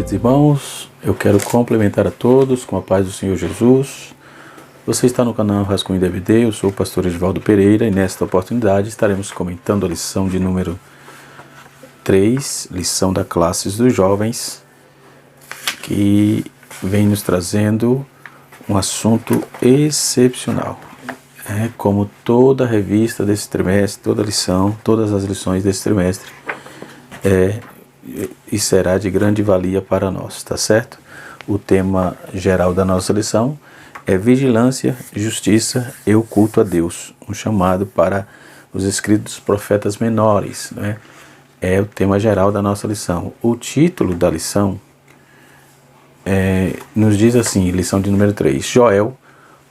queridos irmãos, eu quero complementar a todos com a paz do Senhor Jesus. Você está no canal Rascunho DVD, eu sou o pastor Edivaldo Pereira e nesta oportunidade estaremos comentando a lição de número 3, lição da Classes dos Jovens, que vem nos trazendo um assunto excepcional. Como toda revista desse trimestre, toda lição, todas as lições desse trimestre e será de grande valia para nós, tá certo? O tema geral da nossa lição é vigilância, justiça e o culto a Deus, um chamado para os escritos dos profetas menores, né? É o tema geral da nossa lição. O título da lição nos diz assim, lição de número 3, Joel,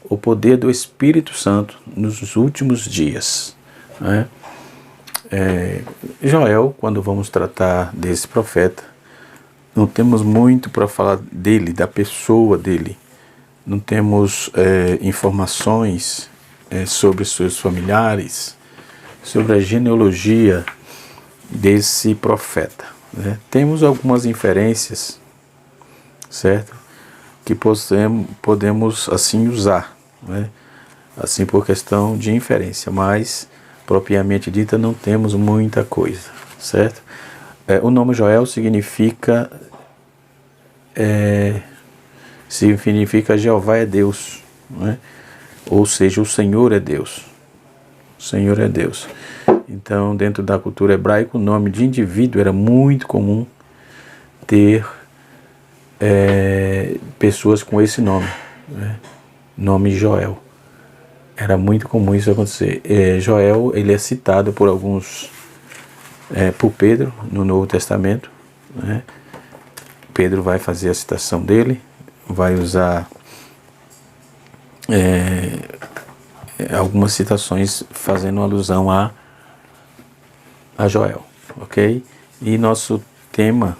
o poder do Espírito Santo nos últimos dias, né? Joel, quando vamos tratar desse profeta, não temos muito para falar dele, da pessoa dele. Não temos informações sobre seus familiares, sobre a genealogia desse profeta, né? Temos algumas inferências, certo? Que podemos assim usar, né? Assim por questão de inferência, mas propriamente dita não temos muita coisa, certo? O nome Joel significa Jeová é Deus, né? Ou seja, o Senhor é Deus. O Senhor é Deus. Então, dentro da cultura hebraica, o nome de indivíduo era muito comum ter pessoas com esse nome, né? Nome Joel. Era muito comum isso acontecer. Joel, ele é citado por por Pedro no Novo Testamento, né? Pedro vai fazer a citação dele, vai usar algumas citações fazendo alusão a Joel, ok? E nosso tema,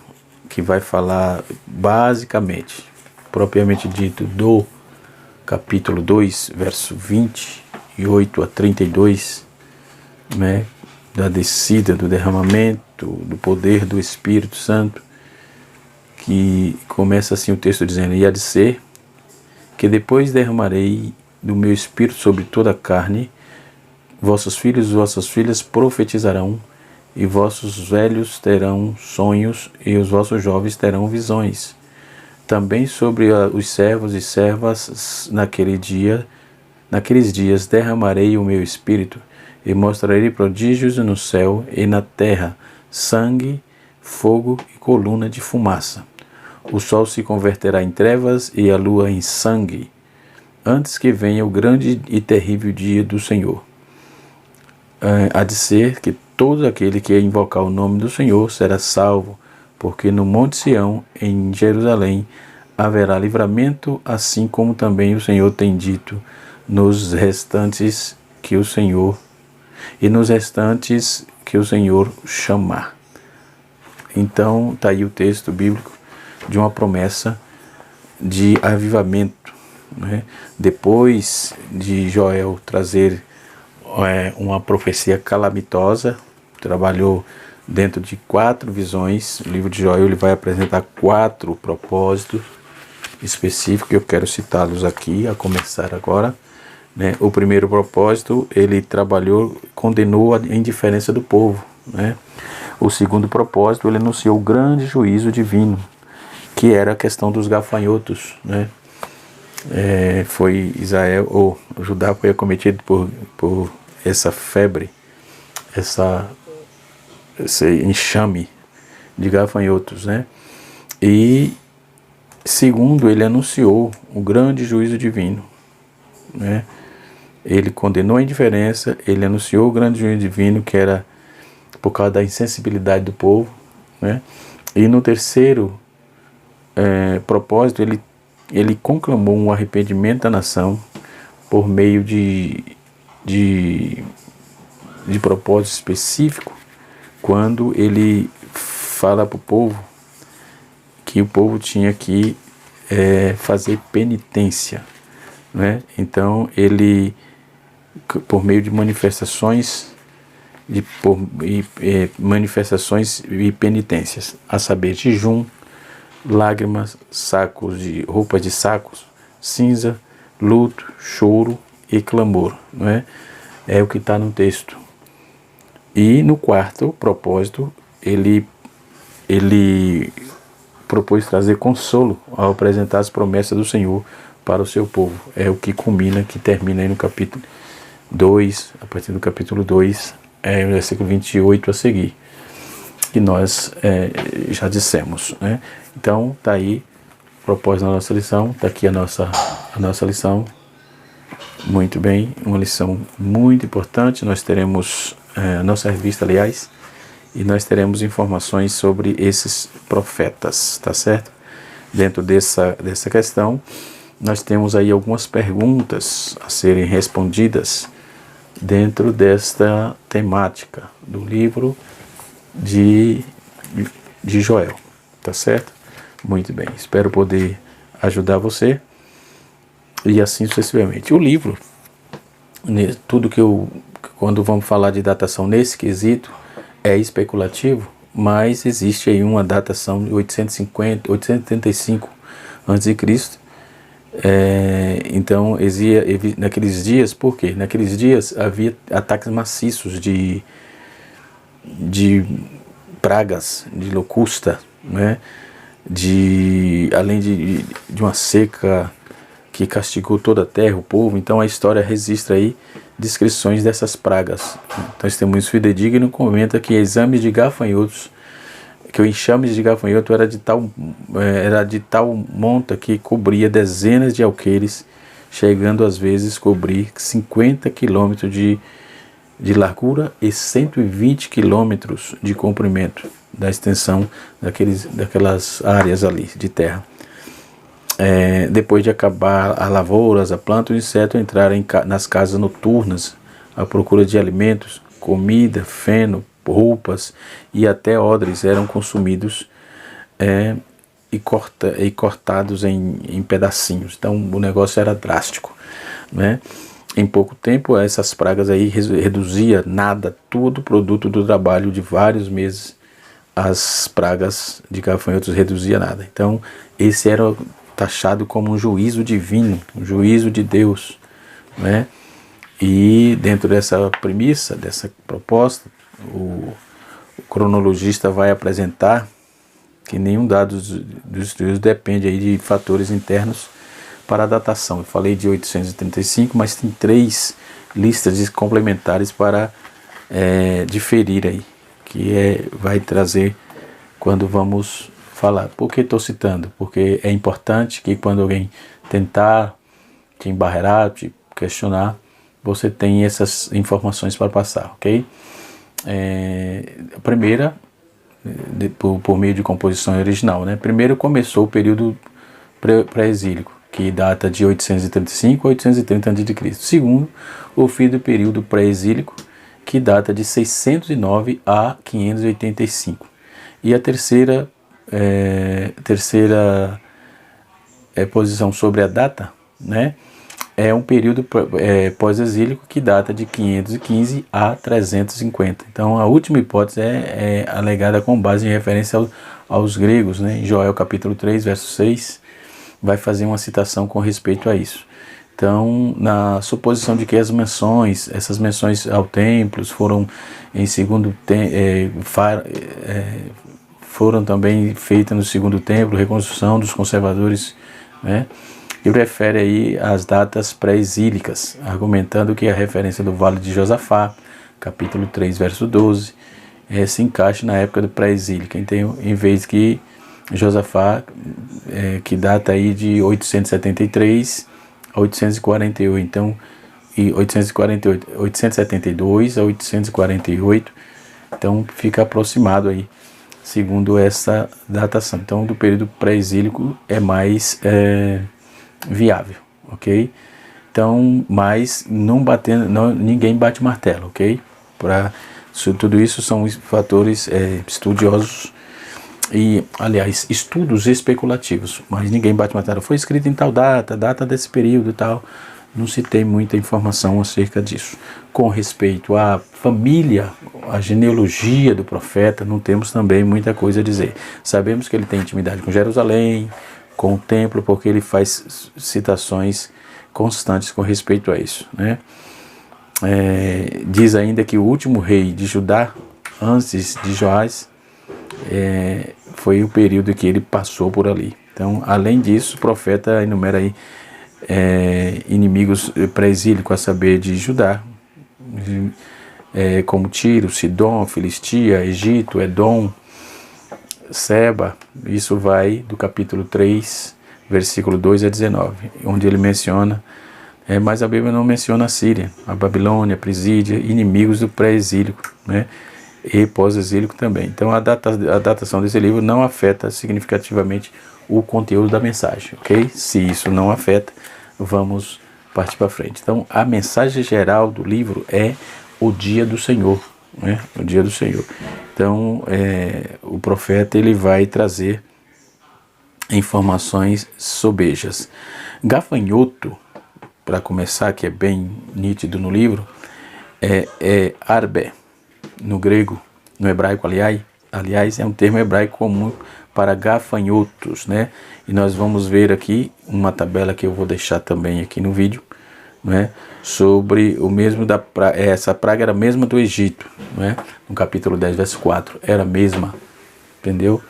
que vai falar basicamente, propriamente dito, do capítulo 2, verso 28 a 32, né, da descida, do derramamento, do poder do Espírito Santo, que começa assim o texto dizendo, e há de ser que depois derramarei do meu Espírito sobre toda a carne, vossos filhos e vossas filhas profetizarão, e vossos velhos terão sonhos, e os vossos jovens terão visões. Também sobre os servos e servas naqueles dias derramarei o meu Espírito, e mostrarei prodígios no céu e na terra, sangue, fogo e coluna de fumaça. O sol se converterá em trevas e a lua em sangue, antes que venha o grande e terrível dia do Senhor. Há de ser que todo aquele que invocar o nome do Senhor será salvo, porque no Monte Sião, em Jerusalém, haverá livramento, assim como também o Senhor tem dito nos restantes que o Senhor chamar. Então, está aí o texto bíblico de uma promessa de avivamento, né? Depois de Joel trazer uma profecia calamitosa, trabalhou dentro de 4 visões. O livro de Joel ele vai apresentar 4 propósitos específicos, que eu quero citá-los aqui, a começar agora, né? O primeiro propósito, ele condenou a indiferença do povo, né? O segundo propósito, ele anunciou o grande juízo divino, que era a questão dos gafanhotos, né? Judá foi acometido por essa febre, esse enxame de gafanhotos, né? E segundo, ele anunciou o grande juízo divino, né? Ele condenou a indiferença, ele anunciou o grande juízo divino, que era por causa da insensibilidade do povo, né? E no terceiro propósito, ele conclamou um arrependimento da nação por meio de propósito específico, quando ele fala para o povo que o povo tinha que fazer penitência, né? Então ele, por meio de manifestações e penitências, a saber, jejum, lágrimas, roupas de sacos, cinza, luto, choro e clamor, não é? É o que está no texto. E no quarto propósito, ele propôs trazer consolo ao apresentar as promessas do Senhor para o seu povo. É o que culmina, que termina aí no capítulo 2, a partir do capítulo 2, o versículo 28 a seguir, que nós já dissemos, né? Então, está aí o propósito da nossa lição, está aqui a nossa lição. Muito bem, uma lição muito importante. Nós teremos a nossa revista, aliás, e nós teremos informações sobre esses profetas, tá certo? Dentro dessa questão, nós temos aí algumas perguntas a serem respondidas dentro desta temática do livro de Joel, tá certo? Muito bem, espero poder ajudar você e assim sucessivamente. O livro, tudo quando vamos falar de datação nesse quesito, é especulativo, mas existe aí uma datação de 875 a.C. Então, naqueles dias, por quê? Naqueles dias havia ataques maciços de pragas, de locusta, né? Além de uma seca que castigou toda a terra, o povo. Então a história registra aí descrições dessas pragas. Testemunhos fidedignos comenta que exames de gafanhotos, que o enxame de gafanhoto era de tal monta que cobria dezenas de alqueires, chegando às vezes a cobrir 50 quilômetros de largura e 120 quilômetros de comprimento da extensão daquelas áreas ali de terra. Depois de acabar as lavouras, a planta e o inseto entraram nas casas noturnas à procura de alimentos, comida, feno, roupas e até odres eram consumidos e cortados em pedacinhos. Então o negócio era drástico, né? Em pouco tempo essas pragas aí reduzia nada, todo o produto do trabalho de vários meses. As pragas de gafanhotos reduzia nada. Então esse era taxado como um juízo divino, um juízo de Deus, né? E dentro dessa premissa, dessa proposta, o cronologista vai apresentar que nenhum dado dos estudos depende aí de fatores internos para a datação. Eu falei de 835, mas tem 3 listas complementares para diferir aí, que vai trazer quando vamos falar. Por que estou citando? Porque é importante que quando alguém tentar te embarrear, te questionar, você tem essas informações para passar, ok? A primeira, por meio de composição original, né? Primeiro começou o período pré-exílico, que data de 835 a 830 a.C. Segundo, o fim do período pré-exílico, que data de 609 a 585. E a terceira posição sobre a data, né, é um período pós-exílico que data de 515 a 350. Então a última hipótese é alegada com base em referência aos gregos, né? Em Joel capítulo 3, verso 6, vai fazer uma citação com respeito a isso. Então, na suposição de que essas menções ao templo foram em foram também feitas no segundo templo, reconstrução dos conservadores, né? E refere aí às datas pré-exílicas, argumentando que a referência do Vale de Josafá, capítulo 3, verso 12, se encaixa na época do pré-exílica. Então, em vez que Josafá, que data aí de 873 a 848, então, e 872 a 848, então fica aproximado aí, segundo essa datação. Então, do período pré-exílico é mais viável, ok? Então, mas ninguém bate martelo, ok? Tudo isso são fatores estudiosos e, aliás, estudos especulativos, mas ninguém bate martelo. Foi escrito em tal data desse período e tal, não se tem muita informação acerca disso. Com respeito à família, à genealogia do profeta, não temos também muita coisa a dizer. Sabemos que ele tem intimidade com Jerusalém, com o templo, porque ele faz citações constantes com respeito a isso, né? Diz ainda que o último rei de Judá, antes de Joás, foi o período que ele passou por ali. Então, além disso, o profeta enumera aí inimigos pré-exílicos, a saber, de Judá, como Tiro, Sidom, Filistia, Egito, Edom, Seba. Isso vai do capítulo 3, versículo 2 a 19, onde ele menciona, mas a Bíblia não menciona a Síria, a Babilônia, a Presídia, inimigos do pré-exílico, né? E pós-exílico também. Então a datação desse livro não afeta significativamente o conteúdo da mensagem, ok? Se isso não afeta, vamos partir para frente. Então a mensagem geral do livro é o dia do Senhor, né? O dia do Senhor. Então o profeta ele vai trazer informações sobejas. Gafanhoto, para começar, que é bem nítido no livro, é arbe, no grego, no hebraico, aliás, é um termo hebraico comum para gafanhotos, né? E nós vamos ver aqui uma tabela que eu vou deixar também aqui no vídeo, né? Sobre o mesmo essa praga era a mesma do Egito, né? No capítulo 10, verso 4, era a mesma, entendeu?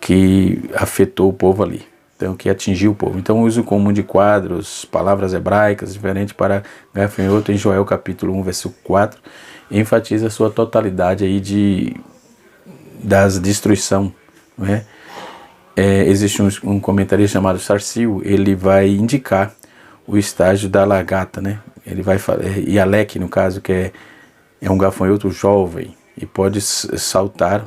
Que afetou o povo ali. Então, que atingiu o povo. Então, o uso comum de quadros, palavras hebraicas, diferente para gafanhoto, em Joel capítulo 1, verso 4, enfatiza a sua totalidade aí das destruição, né? Existe um comentarista chamado Sarsil, ele vai indicar o estágio da lagarta, né? Ele vai falar, Ialec, no caso, que é um gafanhoto jovem e pode saltar,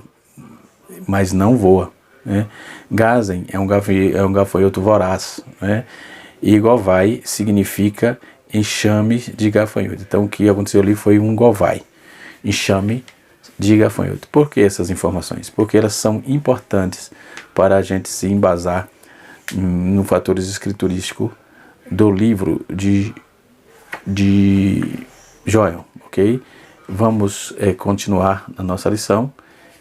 mas não voa, né? Gazen é um gafanhoto voraz, né? E govai significa enxame de gafanhoto. Então o que aconteceu ali foi um govai, enxame de gafanhoto. Por que essas informações? Porque elas são importantes para a gente se embasar no fatores escriturísticos do livro de Joel, ok? Vamos continuar na nossa lição,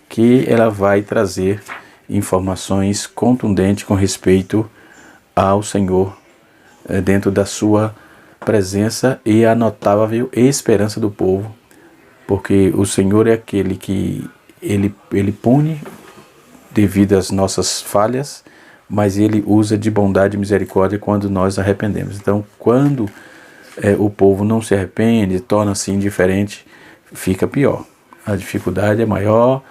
que ela vai trazer informações contundentes com respeito ao Senhor dentro da sua presença e a notável esperança do povo, porque o Senhor é aquele que ele pune devido às nossas falhas, mas ele usa de bondade e misericórdia quando nós arrependemos. Então, quando o povo não se arrepende, torna-se indiferente, fica pior. A dificuldade é maior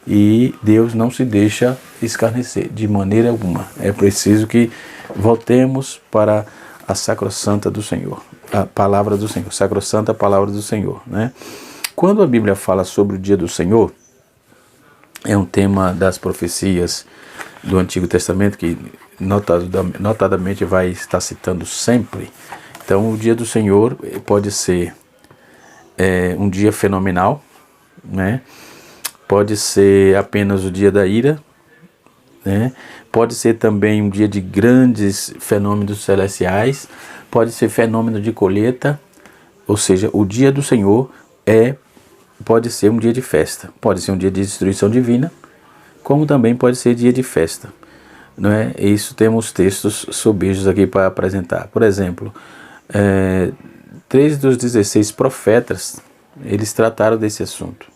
e Deus não se deixa escarnecer de maneira alguma. É preciso que voltemos para a sacrossanta do Senhor, a palavra do Senhor, sacrossanta palavra do Senhor, né? Quando a Bíblia fala sobre o dia do Senhor, é um tema das profecias do Antigo Testamento que notadamente vai estar citando sempre. Então o dia do Senhor pode ser um dia fenomenal, né? Pode ser apenas o dia da ira, né? Pode ser também um dia de grandes fenômenos celestiais, pode ser fenômeno de colheita, ou seja, o dia do Senhor pode ser um dia de festa, pode ser um dia de destruição divina, como também pode ser dia de festa, não é? Isso temos textos sobejos aqui para apresentar. Por exemplo, 3 dos 16 profetas, eles trataram desse assunto,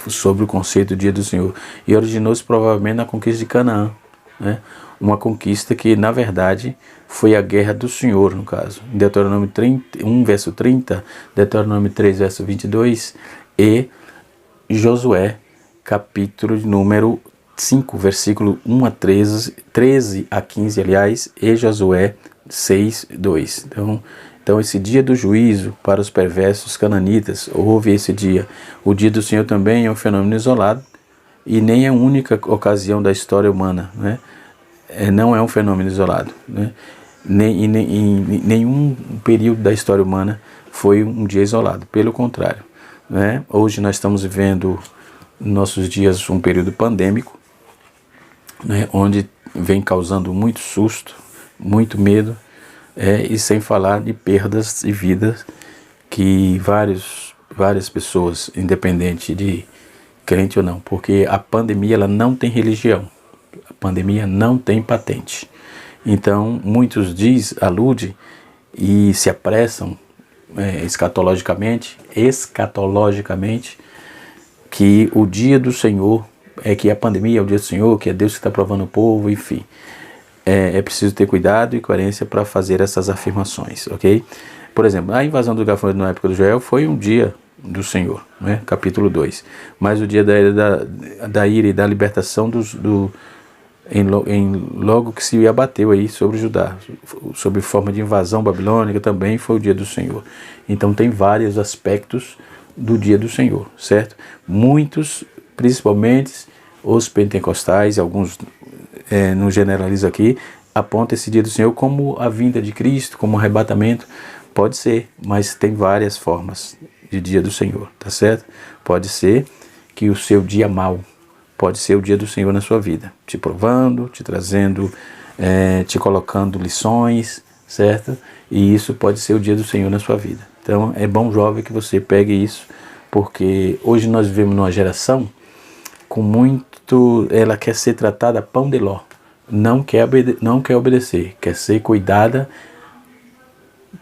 sobre o conceito do dia do Senhor, e originou-se provavelmente na conquista de Canaã, né? Uma conquista que na verdade foi a guerra do Senhor, no caso, Deuteronômio 1 verso 30, Deuteronômio 3 verso 22 e Josué capítulo número 5 versículo 1 a 13 a 15, aliás, e Josué 6, 2. Então esse dia do juízo para os perversos cananitas, houve esse dia. O dia do Senhor também é um fenômeno isolado e nem é a única ocasião da história humana, né? Não é um fenômeno isolado, né? Em nenhum período da história humana foi um dia isolado, pelo contrário, né? Hoje nós estamos vivendo, nos nossos dias, um período pandêmico, né? Onde vem causando muito susto, muito medo, e sem falar de perdas de vidas que várias pessoas, independente de crente ou não, porque a pandemia ela não tem religião, a pandemia não tem patente. Então muitos aludem e se apressam escatologicamente, que o dia do Senhor que a pandemia é o dia do Senhor, que é Deus que está provando o povo, enfim. É preciso ter cuidado e coerência para fazer essas afirmações, ok? Por exemplo, a invasão dos gafanhotos na época do Joel foi um dia do Senhor, né? Capítulo 2. Mas o dia da ira e da libertação logo que se abateu aí sobre Judá, sob forma de invasão babilônica, também foi o dia do Senhor. Então tem vários aspectos do dia do Senhor, certo? Muitos, principalmente os pentecostais, alguns não generalizo aqui, apontam esse dia do Senhor como a vinda de Cristo, como um arrebatamento. Pode ser, mas tem várias formas de dia do Senhor, tá certo? Pode ser que o seu dia mau pode ser o dia do Senhor na sua vida, te provando, te trazendo, te colocando lições, certo? E isso pode ser o dia do Senhor na sua vida. Então é bom, jovem, que você pegue isso, porque hoje nós vivemos numa geração com ela quer ser tratada pão de ló, não quer obedecer, quer ser cuidada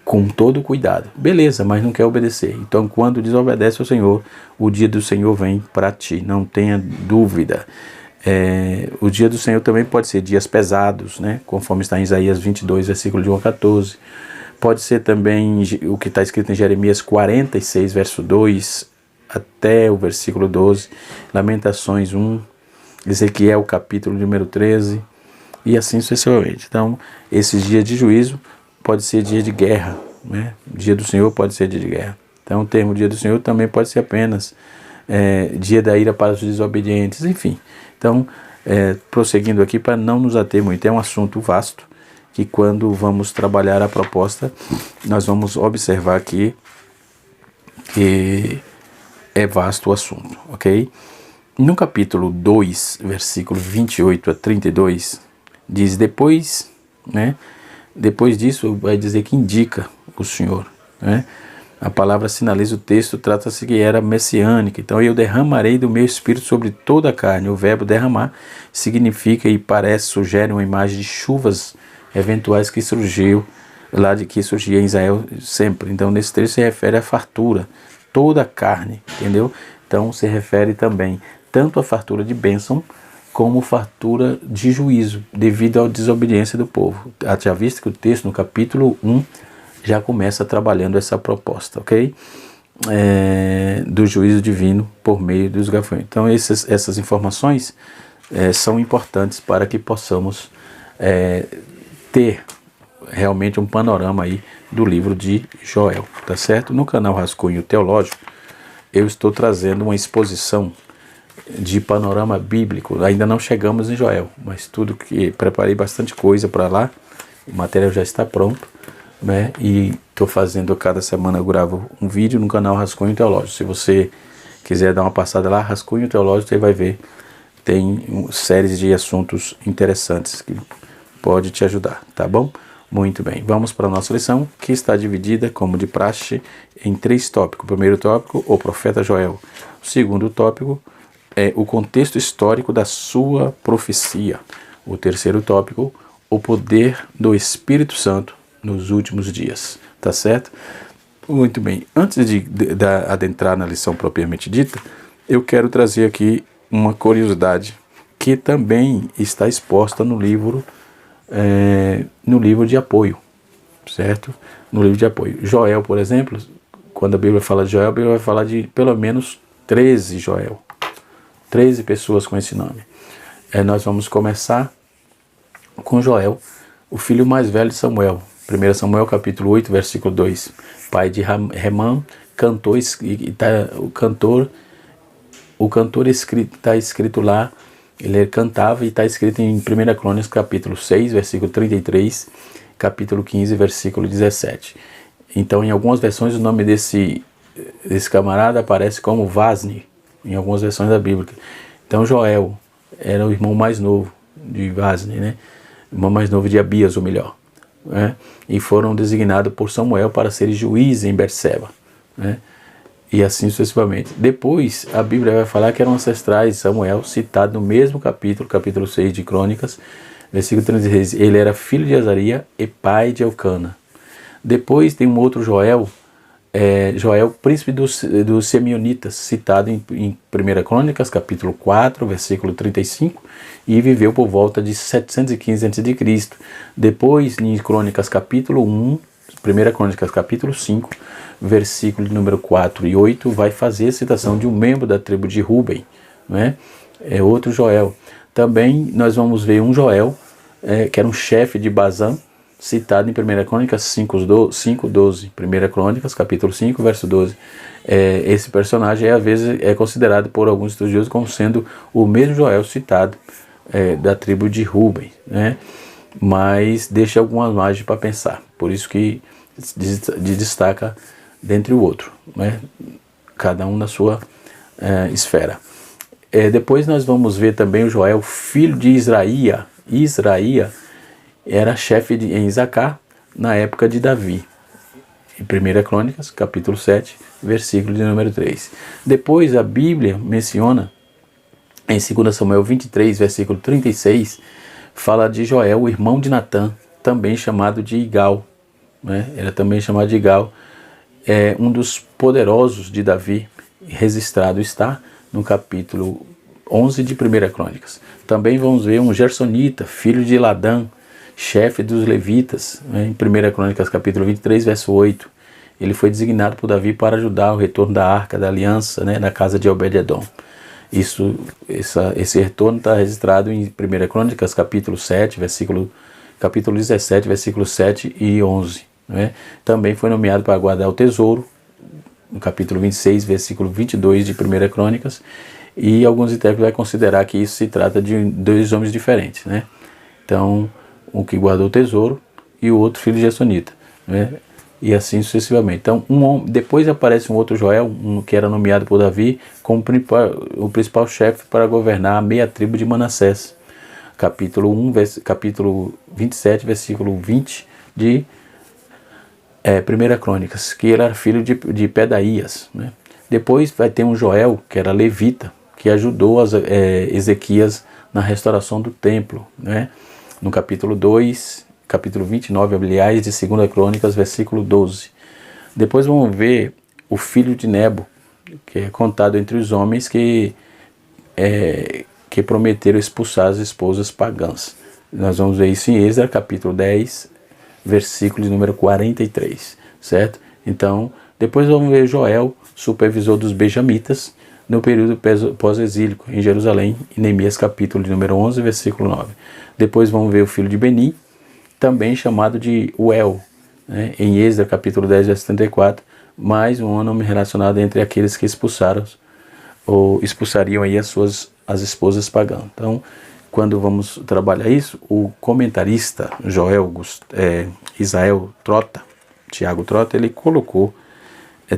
com todo cuidado, beleza, mas não quer obedecer. Então quando desobedece ao Senhor, o dia do Senhor vem para ti, não tenha dúvida. O dia do Senhor também pode ser dias pesados, né? Conforme está em Isaías 22, versículo de 1 a 14. Pode ser também o que está escrito em Jeremias 46, verso 2 até o versículo 12, Lamentações 1, Ezequiel capítulo número 13 e assim sucessivamente. Então, esses dias de juízo pode ser dia de guerra, né? Dia do Senhor pode ser dia de guerra. Então, o termo dia do Senhor também pode ser apenas dia da ira para os desobedientes, enfim. Então, prosseguindo aqui para não nos ater muito, é um assunto vasto que quando vamos trabalhar a proposta, nós vamos observar aqui que é vasto o assunto, ok? No capítulo 2, versículo 28 a 32, diz depois, né? Depois disso vai dizer que indica o Senhor, né? A palavra sinaliza o texto, trata-se que era messiânica. Então eu derramarei do meu espírito sobre toda a carne. O verbo derramar significa e sugere uma imagem de chuvas eventuais que surgia em Israel sempre. Então nesse texto se refere à fartura, toda a carne, entendeu? Então se refere também tanto à fartura de bênção como fartura de juízo, devido à desobediência do povo. Já visto que o texto no capítulo 1 já começa trabalhando essa proposta, ok? Do juízo divino por meio dos gafanhotos. Então essas informações são importantes para que possamos ter realmente um panorama aí do livro de Joel, tá certo? No canal Rascunho Teológico eu estou trazendo uma exposição de panorama bíblico. Ainda não chegamos em Joel, mas tudo que preparei bastante coisa para lá, o material já está pronto, né? E estou fazendo cada semana, eu gravo um vídeo no canal Rascunho Teológico. Se você quiser dar uma passada lá, Rascunho Teológico, você vai ver, tem séries de assuntos interessantes que pode te ajudar, tá bom? Muito bem, vamos para a nossa lição, que está dividida, como de praxe, em 3 tópicos. O primeiro tópico, o profeta Joel. O segundo tópico é o contexto histórico da sua profecia. O terceiro tópico, o poder do Espírito Santo nos últimos dias. Tá certo? Muito bem. Antes de adentrar na lição propriamente dita, eu quero trazer aqui uma curiosidade que também está exposta no livro de apoio, certo? No livro de apoio. Joel, por exemplo, quando a Bíblia fala de Joel, a Bíblia vai falar de pelo menos 13 Joel. 13 pessoas com esse nome. Nós vamos começar com Joel, o filho mais velho de Samuel. 1 Samuel capítulo 8, versículo 2. Pai de Remã, cantor, o cantor está escrito lá, ele cantava e está escrito em 1 Crônicas capítulo 6, versículo 33, capítulo 15, versículo 17. Então, em algumas versões, o nome desse camarada aparece como Vasni, em algumas versões da Bíblia. Então, Joel era o irmão mais novo de Vasni, né? O irmão mais novo de Abias, ou melhor. né? E foram designados por Samuel para serem juízes em Berseba, né? E assim sucessivamente. Depois, a Bíblia vai falar que eram ancestrais de Samuel, citado no mesmo capítulo 6 de Crônicas, versículo 36. Ele era filho de Azaria e pai de Elcana. Depois tem um outro Joel, Joel, príncipe dos Simeonitas, citado em 1 Crônicas, capítulo 4, versículo 35, e viveu por volta de 715 a.C. Depois, em Crônicas, capítulo 1, 1 Crônicas, capítulo 5, versículo número 4 e 8, vai fazer a citação de um membro da tribo de Ruben, né? É outro Joel. Também nós vamos ver um Joel, que era um chefe de Bazã, citado em 1 Crônicas 5:12. 1 Crônicas, capítulo 5, verso 12. Esse personagem às vezes é considerado por alguns estudiosos como sendo o mesmo Joel citado da tribo de Ruben, né? Mas deixa algumas margens para pensar. Por isso que destaca dentre o outro, né? Cada um na sua esfera. Depois nós vamos ver também o Joel, filho de Israía. Israía era chefe em Isacar na época de Davi. Em 1 Crônicas, capítulo 7, versículo de número 3. Depois a Bíblia menciona, em 2 Samuel 23, versículo 36, fala de Joel, o irmão de Natã, também chamado de Igal, né? Era também chamado de Igal. Um dos poderosos de Davi, registrado está no capítulo 11 de 1 Crônicas. Também vamos ver um Gersonita, filho de Ladã, chefe dos levitas, né? Em 1 Crônicas, capítulo 23, verso 8. Ele foi designado por Davi para ajudar o retorno da Arca da Aliança, né? Na casa de Obed-edom. Esse retorno está registrado em 1 Crônicas, capítulo 7, capítulo 17, versículos 7 e 11. Né? Também foi nomeado para guardar o tesouro, no capítulo 26, versículo 22 de 1 Crônicas, e alguns intérpretes vão considerar que isso se trata de dois homens diferentes, né? Então, um que guardou o tesouro e o outro filho de Gersonita, né? E assim sucessivamente. Então, depois aparece um outro Joel, que era nomeado por Davi como o principal chefe para governar a meia tribo de Manassés. Capítulo 27, versículo 20 de 1 Crônicas, que ele era filho de Pedaías, né? Depois vai ter um Joel, que era levita, que ajudou Ezequias na restauração do templo, né? No capítulo 29, aliás, de 2 Crônicas, versículo 12. Depois vamos ver o filho de Nebo, que é contado entre os homens que prometeram expulsar as esposas pagãs. Nós vamos ver isso em Esdras, capítulo 10, versículo de número 43, certo? Então, depois vamos ver Joel, supervisor dos benjamitas, no período pós-exílico em Jerusalém, em Neemias, capítulo de número 11, versículo 9. Depois vamos ver o filho de Beni, também chamado de Uel, né? Em Esdras, capítulo 10, versículo 34, mais um nome relacionado entre aqueles que expulsaram ou expulsariam aí as esposas pagãs. Então, quando vamos trabalhar isso, o comentarista Israel Trota, Tiago Trota, ele colocou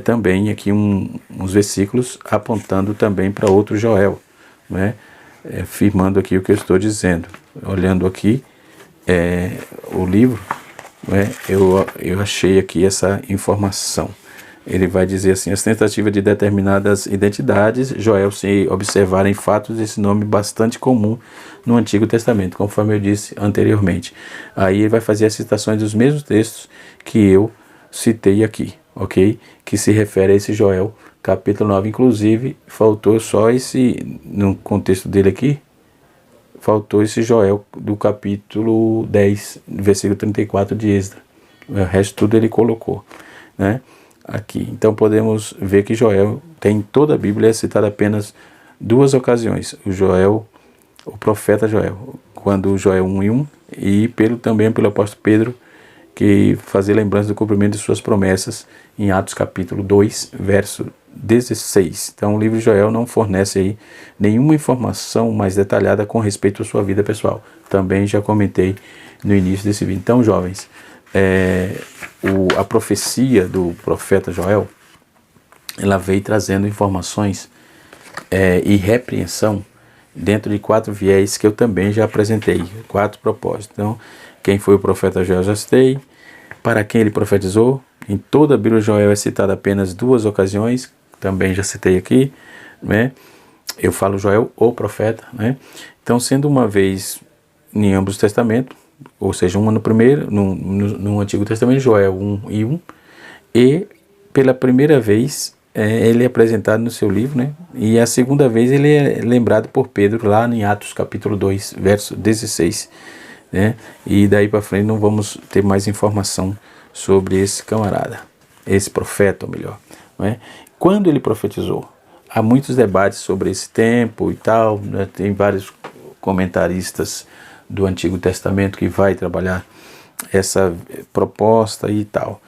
também aqui uns versículos apontando também para outro Joel, né? Afirmando aqui o que eu estou dizendo. Olhando aqui o livro, né? Eu achei aqui essa informação. Ele vai dizer assim: as tentativas de determinadas identidades, Joel, se observarem fatos desse nome bastante comum no Antigo Testamento, conforme eu disse anteriormente. Aí ele vai fazer as citações dos mesmos textos que eu citei aqui, ok? Que se refere a esse Joel, capítulo 9. Inclusive, faltou só no contexto dele aqui, faltou esse Joel do capítulo 10, versículo 34 de Esdras. O resto tudo ele colocou, né? Aqui. Então podemos ver que Joel tem toda a Bíblia, é citado apenas duas ocasiões. O profeta Joel, quando Joel 1:1, e também pelo apóstolo Pedro, que fazia lembrança do cumprimento de suas promessas em Atos capítulo 2, verso 16. Então o livro de Joel não fornece aí nenhuma informação mais detalhada com respeito à sua vida pessoal. Também já comentei no início desse vídeo. Então, jovens, a profecia do profeta Joel, ela veio trazendo informações e repreensão dentro de 4 viés que eu também já apresentei, 4 propósitos. Então, quem foi o profeta Joel já citei, para quem ele profetizou. Em toda a Bíblia, Joel é citado apenas 2 ocasiões, também já citei aqui, né? Eu falo Joel, o profeta, né? Então, sendo uma vez em ambos os testamentos, ou seja, uma no primeiro, no Antigo Testamento, Joel 1:1, e pela primeira vez ele é apresentado no seu livro, né? E a segunda vez ele é lembrado por Pedro lá em Atos capítulo 2, verso 16, né? E daí para frente não vamos ter mais informação sobre esse camarada, esse profeta, ou melhor, né? Quando ele profetizou? Há muitos debates sobre esse tempo e tal, né? Tem vários comentaristas do Antigo Testamento que vai trabalhar essa proposta e tal.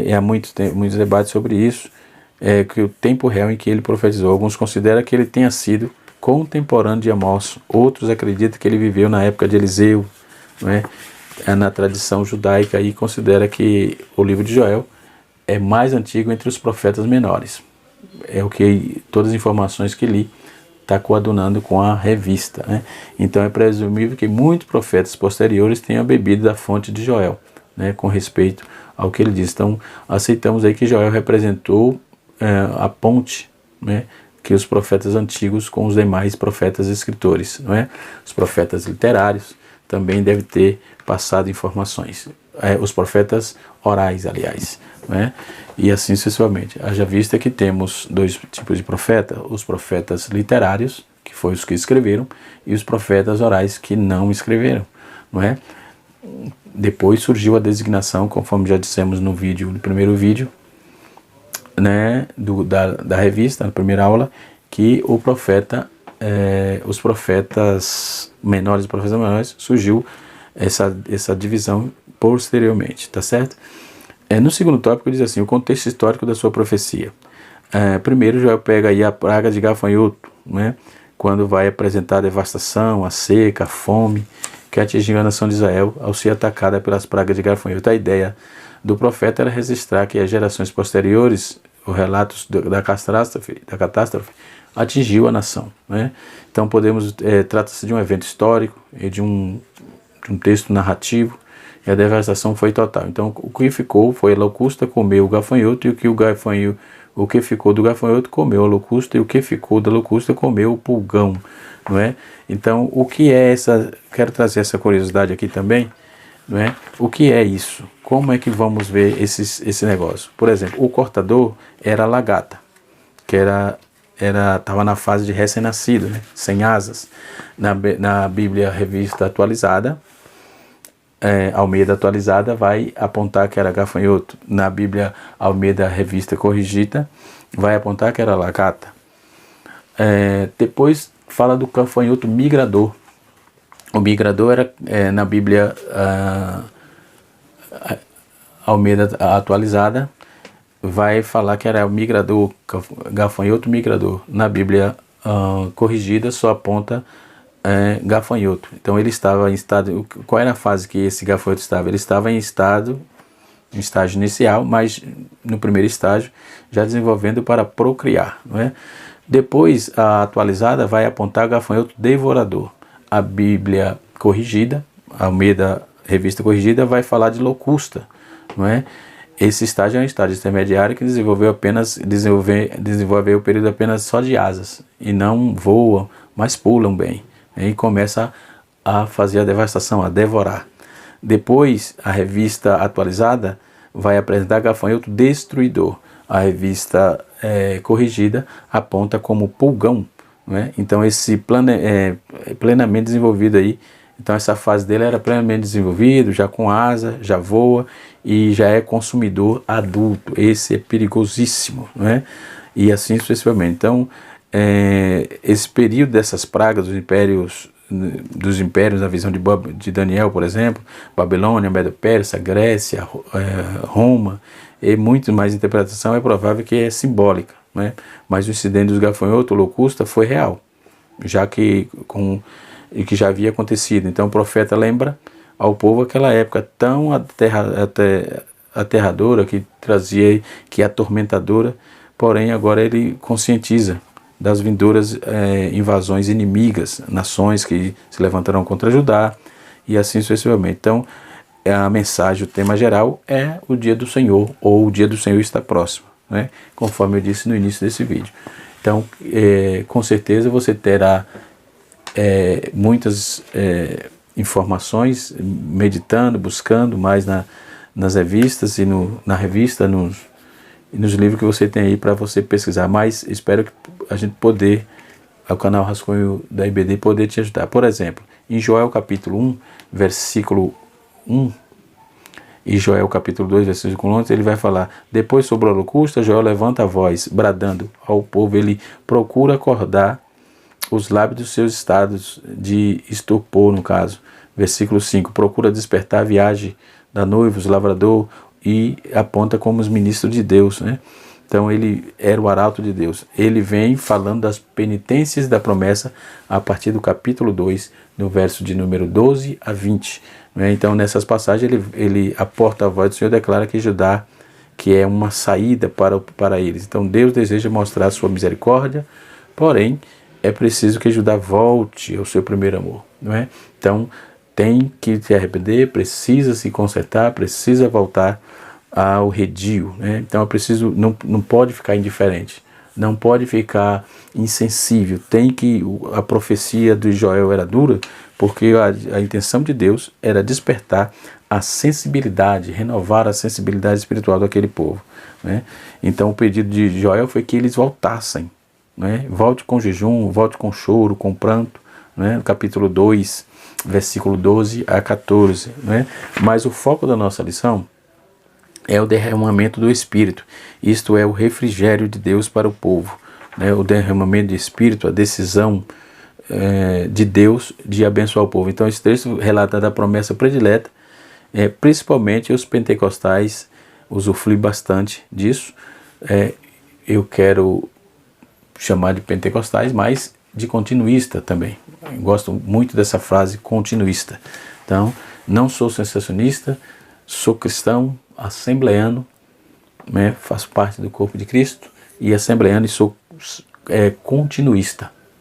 E há muitos debates sobre isso, que o tempo real em que ele profetizou. Alguns consideram que ele tenha sido contemporâneo de Amós, outros acreditam que ele viveu na época de Eliseu, né? Na tradição judaica, e considera que o livro de Joel é mais antigo entre os profetas menores. É o que todas as informações que li está coadunando com a revista, né? Então é presumível que muitos profetas posteriores tenham bebido da fonte de Joel, né, com respeito ao que ele diz. Então aceitamos aí que Joel representou a ponte, né, que os profetas antigos com os demais profetas escritores, não é? Os profetas literários também devem ter passado informações, os profetas orais, aliás, né? E assim sucessivamente. Haja vista que temos 2 tipos de profeta: os profetas literários, que foram os que escreveram, e os profetas orais, que não escreveram, não é? Depois surgiu a designação, conforme já dissemos no primeiro vídeo, né, da revista, na primeira aula, que o profeta, os profetas menores e profetas menores, surgiu essa divisão posteriormente, tá certo? No segundo tópico diz assim: o contexto histórico da sua profecia. Primeiro já pega aí a praga de gafanhoto, né, quando vai apresentar a devastação, a seca, a fome que atingiu a nação de Israel ao ser atacada pelas pragas de gafanhoto. A ideia do profeta era registrar que as gerações posteriores, os relatos da catástrofe atingiu a nação, né? Então trata-se de um evento histórico e de um texto narrativo, e a devastação foi total. Então o que ficou foi a locusta comeu o gafanhoto, e o que ficou do gafanhoto comeu a locusta, e o que ficou da locusta comeu o pulgão, não é? Então o que é quero trazer essa curiosidade aqui também, não é? O que é isso? Como é que vamos ver esse negócio? Por exemplo, o cortador era a lagarta, que estava na fase de recém-nascido, né? Sem asas. Na Bíblia Revista Atualizada, Almeida Atualizada, vai apontar que era gafanhoto. Na Bíblia Almeida Revista Corrigida, vai apontar que era lagarta. Depois fala do gafanhoto migrador. O migrador era, na Bíblia Almeida Atualizada, vai falar que era o migrador, gafanhoto migrador. Na Bíblia Corrigida só aponta gafanhoto. Então ele estava em estado... Qual era a fase que esse gafanhoto estava? Ele estava em estágio inicial, mas no primeiro estágio já desenvolvendo para procriar, não é? Depois a atualizada vai apontar gafanhoto devorador. A Bíblia Corrigida, a Almeida Revista Corrigida, vai falar de locusta, não é? Esse estágio é um estágio intermediário que desenvolveu o período apenas só de asas, e não voam, mas pulam bem, e começa a fazer a devastação, a devorar. Depois, a revista atualizada vai apresentar gafanhoto destruidor. A revista corrigida aponta como pulgão, né? Então esse plano é plenamente desenvolvido aí. Então essa fase dele era plenamente desenvolvido, já com asa, já voa e já é consumidor adulto. Esse é perigosíssimo, né? E assim sucessivamente. Então esse período dessas pragas dos impérios, na visão de Daniel, por exemplo, Babilônia, Medo-Pérsia, Grécia, Roma, e muito mais interpretação, é provável que é simbólica, né? Mas o incidente dos gafanhotos, locusta, foi real, já que já havia acontecido. Então o profeta lembra ao povo aquela época tão aterradora, que é atormentadora, porém agora ele conscientiza das vindouras invasões inimigas, nações que se levantarão contra Judá e assim sucessivamente. Então, a mensagem, o tema geral é o dia do Senhor, ou o dia do Senhor está próximo, né? Conforme eu disse no início desse vídeo. Então, com certeza você terá muitas informações, meditando, buscando mais nas revistas e na revista, nos livros que você tem aí para você pesquisar. Mas espero que a gente poder, o canal Rascunho da IBD, poder te ajudar. Por exemplo, em Joel capítulo 1, versículo 1, e Joel capítulo 2, versículo 11, ele vai falar: depois sobre a holocausto, Joel levanta a voz, bradando ao povo, ele procura acordar os lábios dos seus estados de estupor, no caso. Versículo 5, procura despertar a viagem da noiva, os lavrador, e aponta como os ministros de Deus, né? Então ele era o arauto de Deus. Ele vem falando das penitências da promessa a partir do capítulo 2, no verso de número 12 a 20. Né? Então nessas passagens ele a porta-voz do Senhor declara que Judá, que é uma saída para eles. Então Deus deseja mostrar a sua misericórdia, porém é preciso que Judá volte ao seu primeiro amor. Não é? Então tem que se arrepender, precisa se consertar, precisa voltar ao redil, né? Então é preciso, não pode ficar indiferente, não pode ficar insensível. A profecia de Joel era dura, porque a intenção de Deus era despertar a sensibilidade, renovar a sensibilidade espiritual daquele povo, né? Então o pedido de Joel foi que eles voltassem, né? Volte com jejum, volte com choro, com pranto, né? No capítulo 2, versículo 12 a 14, né? Mas o foco da nossa lição é o derramamento do Espírito, isto é, o refrigério de Deus para o povo, né? O derramamento do Espírito, a decisão de Deus de abençoar o povo. Então esse texto relata da promessa predileta, principalmente os pentecostais usufruem bastante disso. Eu quero chamar de pentecostais, mas de continuista também. Eu gosto muito dessa frase, continuista. Então, não sou sensacionista, sou cristão, assembleano, né? Faço parte do corpo de Cristo e assembleano, e sou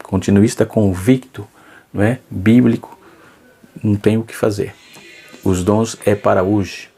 continuista convicto, não é? Bíblico. Não tem o que fazer. Os dons é para hoje.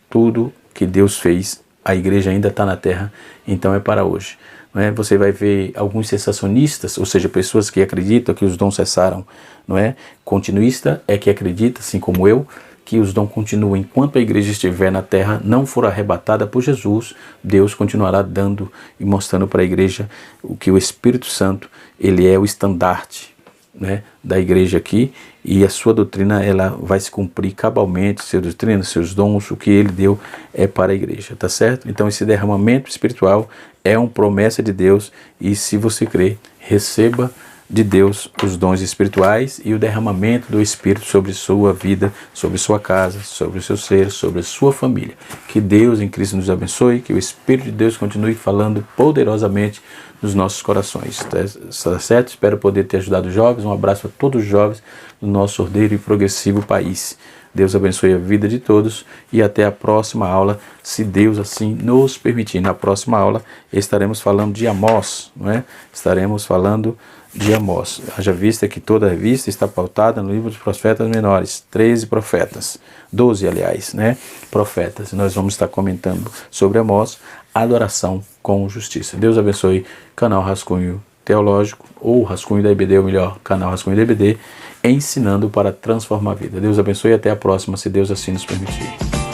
Tudo que Deus fez, a igreja ainda está na terra, então é para hoje. Não é? Você vai ver alguns sensacionistas, ou seja, pessoas que acreditam que os dons cessaram, não é? Continuista é que acredita, assim como eu, que os dons continuam enquanto a igreja estiver na terra, não for arrebatada por Jesus. Deus continuará dando e mostrando para a igreja o que o Espírito Santo, ele é o estandarte, né, da igreja aqui, e a sua doutrina ela vai se cumprir cabalmente, sua doutrina, seus dons, o que ele deu é para a igreja, tá certo? Então esse derramamento espiritual é uma promessa de Deus, e se você crê, receba de Deus os dons espirituais e o derramamento do Espírito sobre sua vida, sobre sua casa, sobre o seu ser, sobre a sua família. Que Deus em Cristo nos abençoe, que o Espírito de Deus continue falando poderosamente nos nossos corações. Tá certo? Espero poder ter ajudado os jovens. Um abraço a todos os jovens do nosso ordeiro e progressivo país. Deus abençoe a vida de todos e até a próxima aula, se Deus assim nos permitir. Na próxima aula estaremos falando de Amós, não é? Estaremos falando de Amós. Haja vista que toda a revista está pautada no livro dos profetas menores, 13 profetas, 12 aliás, né? Profetas. Nós vamos estar comentando sobre Amós, adoração com justiça. Deus abençoe. Canal Rascunho Teológico, ou Rascunho da IBD, ou melhor, canal Rascunho da IBD, ensinando para transformar a vida. Deus abençoe e até a próxima, se Deus assim nos permitir.